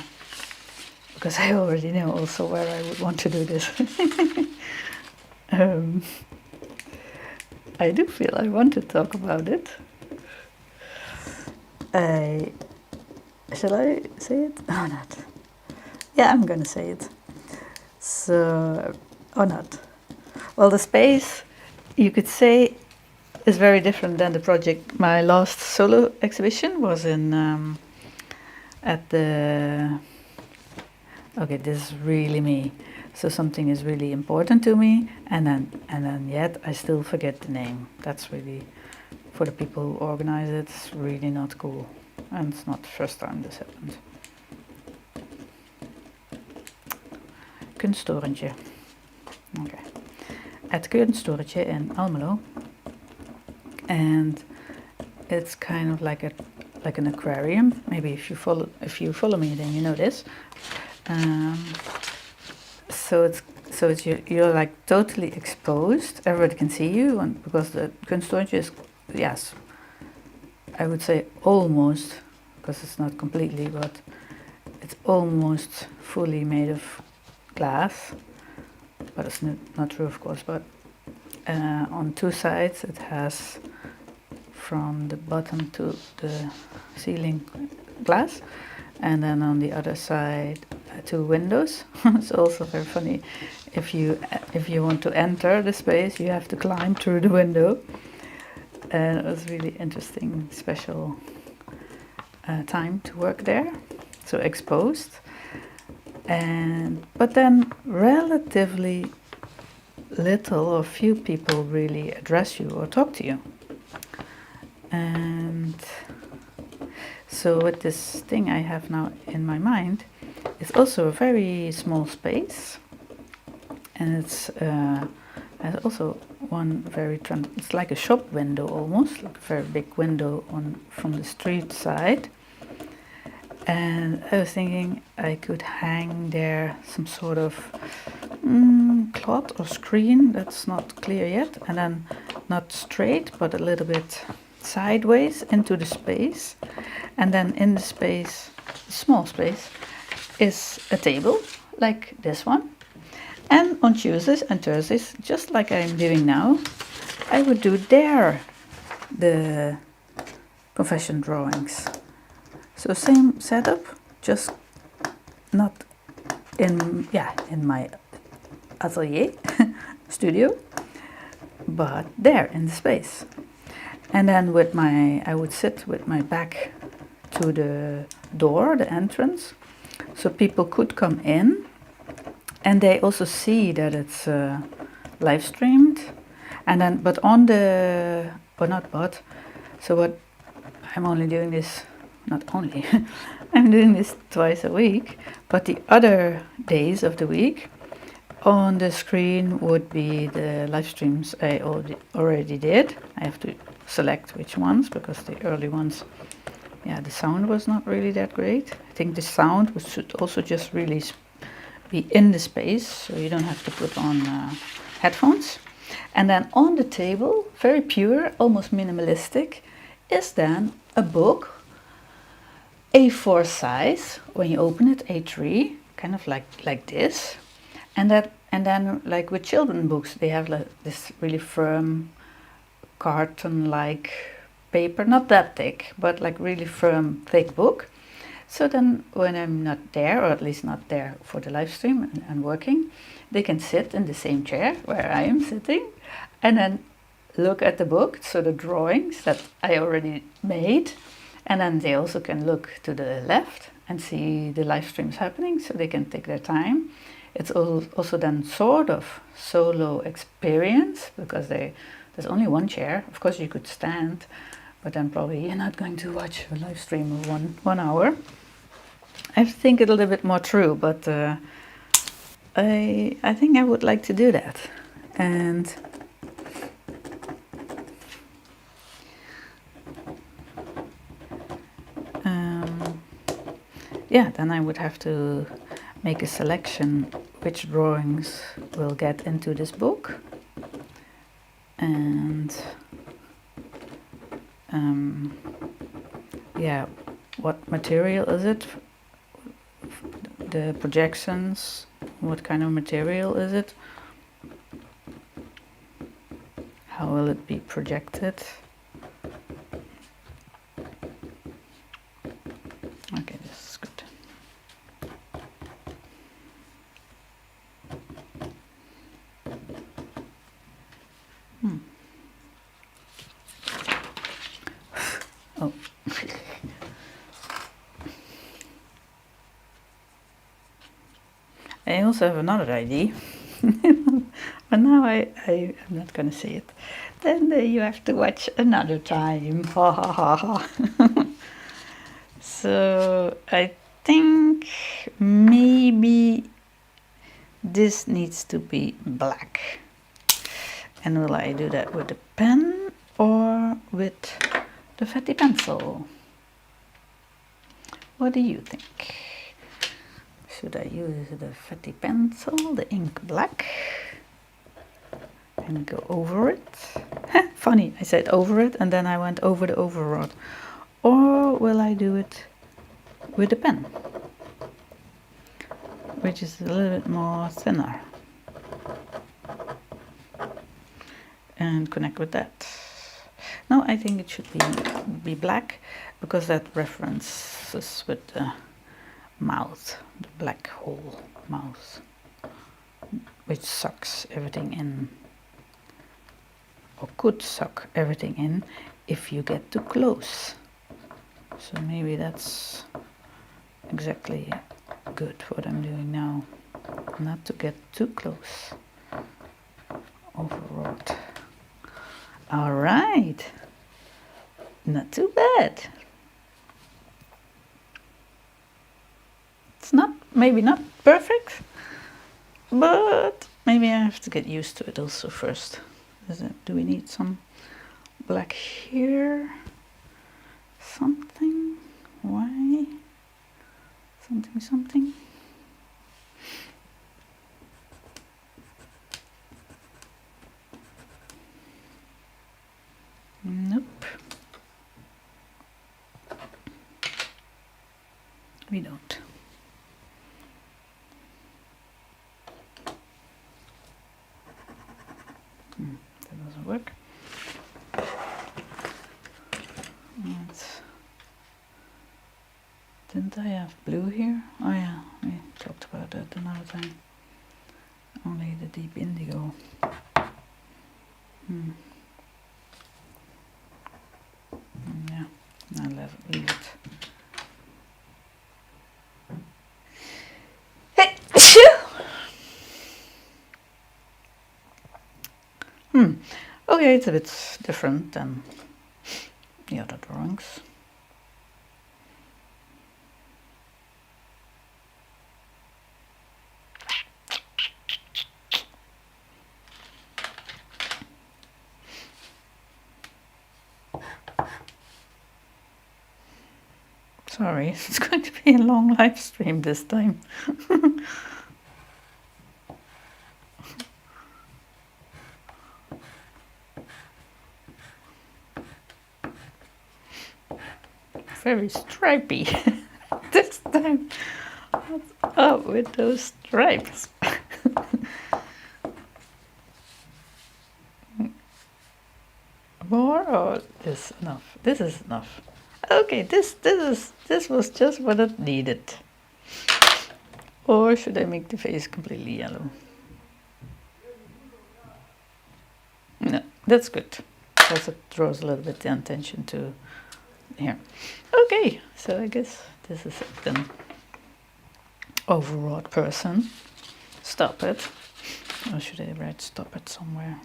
Speaker 1: Because I already know also where I would want to do this. I do feel I want to talk about it. Shall I say it or not? Yeah, I'm gonna say it. So, or not. Well, the space, you could say, is very different than the project. My last solo exhibition was in at the. Okay, this is really me. So something is really important to me, and then yet I still forget the name. That's really, for the people who organize it, it's really not cool, and it's not the first time this happened. Kunsttorentje. Okay, at Kunsttorentje in Almelo, and it's kind of like an aquarium. Maybe if you follow me, then you know this. So it's you're like totally exposed. Everybody can see you, and because the Kunsttorentje is, yes, I would say almost, because it's not completely, but it's almost fully made of glass. But it's not true, of course. But on two sides it has, from the bottom to the ceiling, glass, and then on the other side two windows. It's also very funny. If you want to enter the space, you have to climb through the window. And it was really interesting, special time to work there. So exposed, but then relatively little or few people really address you or talk to you. And so with this thing I have now in my mind, it's also a very small space, and it's has also one it's like a shop window, almost like a very big window from the street side. And I was thinking I could hang there some sort of cloth or screen that's not clear yet, and then not straight but a little bit sideways into the space, and then in the space, small space, is a table like this one. And on Tuesdays and Thursdays, just like I'm doing now, I would do there the confession drawings. So same setup, just not in my atelier studio, but there in the space. And then I would sit with my back to the door, the entrance, so people could come in, and they also see that it's live streamed. And then, but on the, or not but, so what, I'm only doing this, not only, I'm doing this twice a week, but the other days of the week, on the screen would be the live streams I already did. I have to select which ones, because the early ones, yeah, the sound was not really that great. I think the sound should also just really be in the space, so you don't have to put on headphones. And then on the table, very pure, almost minimalistic, is then a book, A4 size, when you open it, A3, kind of like this. And then like with children books, they have like this really firm carton-like paper, not that thick, but like really firm, thick book. So then when I'm not there, or at least not there for the live stream and working, they can sit in the same chair where I am sitting and then look at the book, so the drawings that I already made. And then they also can look to the left and see the live streams happening, so they can take their time. It's also then sort of solo experience, because there's only one chair. Of course you could stand, but then probably you're not going to watch a live stream of one hour. I think it's a little bit more true, but I think I would like to do that. And yeah, then I would have to make a selection which drawings will get into this book, and yeah, what material is it, the projections, what kind of material is it, how will it be projected. Okay, this is good. Oh. I also have another idea, but now I'm not going to say it. Then you have to watch another time. Ha ha ha ha. So I think maybe this needs to be black. And will I do that with a pen or with the fatty pencil? What do you think? Should I use the fatty pencil, the ink black, and go over it? Funny, I said over it and then I went over the Overwrought. Or will I do it with a pen, which is a little bit more thinner, and connect with that? No, I think it should be black, because that references with the mouth, the black hole mouth, which sucks everything in, or could suck everything in if you get too close. So maybe that's exactly good what I'm doing now, not to get too close. Overwrought. All right, not too bad. It's not, maybe not perfect, but maybe I have to get used to it also first. Do we need some black here? Something? Why? Something? Nope. We don't. That doesn't work. Didn't I have blue here? Oh yeah, we talked about that, and I deep indigo. Yeah, I'll leave it. Okay, it's a bit different than the other drawings. Sorry, it's going to be a long live stream this time. Very stripy this time. What's up with those stripes? More or this enough? This is enough. Okay, this was just what it needed. Or should I make the face completely yellow? No, that's good. Because it draws a little bit the attention to here. Okay, so I guess this is it then. Overwrought person. Stop it. Or should I write stop it somewhere?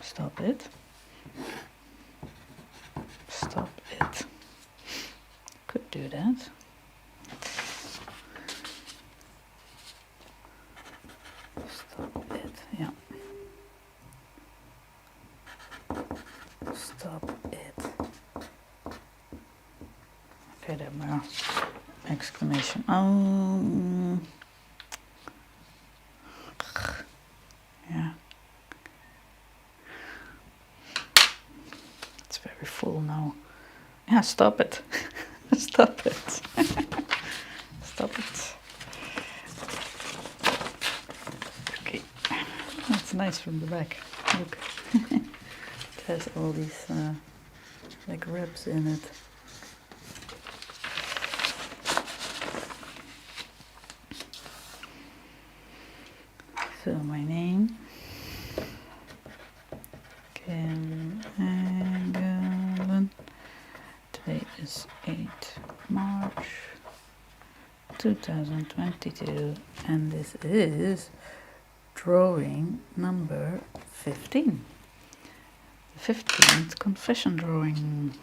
Speaker 1: Stop it. Stop it. Could do that. Stop it, yeah. Stop it. Okay, there were exclamation. Yeah. It's very full now. Yeah, stop it. Stop it. Stop it. Okay. That's nice from the back. Look. It has all these like ribs in it. So my name, Engelen. Today is 8 March 2022, and this is drawing number 15. The 15th confession drawing.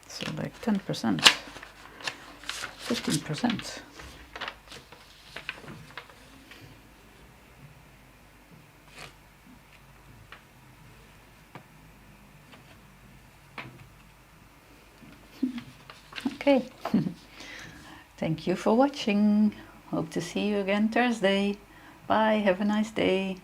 Speaker 1: So like 10%, 15%. Okay. Thank you for watching. Hope to see you again Thursday. Bye. Have a nice day.